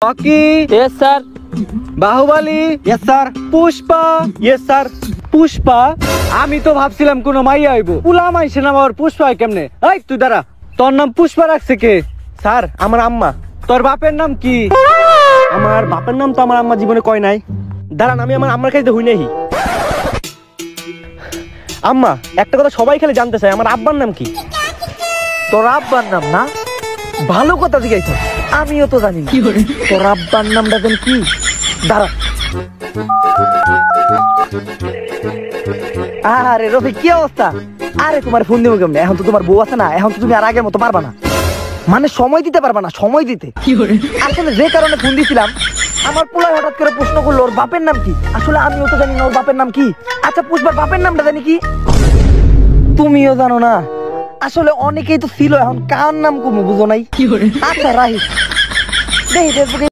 Rocky, yes sir. Baahubali, yes sir. Pushpa, yes sir. Pushpa. আমি তো ভাবছিলাম কোন মাইয়া আইবো, পুলাম আইছে না আমার পুষ্পা হয় কেমনে? এই তুই দাঁড়া, তোর নাম পুষ্পা রাখছে কে? স্যার আমার আম্মা। তোর বাপের নাম কি? আমার বাপের নাম তো আমার আম্মা জীবনে কয় নাই। দাঁড়ান আমি আমার আম্মার কাছে হই নাই। আম্মা একটা কথা সবাই খালি জানতে চায়, আমার আব্বার নাম কি? তোর আব্বার নাম না? ভালো কথা জিজ্ঞাসা, আমিও তো জানি না। তোর আব্বার নামটা যেন কি? দাঁড়া। আরে রফিক কি অবস্থা? আরে তোমার ফোন দিব কেমনে? এখন তো তোমার বউ আছে না, এখন তো তুমি আর আগের মতো পারবা না, মানে সময় দিতে পারবা না। সময় দিতে আসলে যে কারণে ফোন দিছিলাম, আমার পোলায় হঠাৎ করে প্রশ্ন করলো ওর বাপের নাম কি। আসলে আমিও তো জানি না ওর বাপের নাম কি। আচ্ছা পুষ্পার বাপের নামটা জানি কি? তুমিও জানো না? আসলে অনেকেই তো ছিল, এখন কার নাম কমু বুঝো নাই। আচ্ছা রাহিস, দেখি ফেসবুকে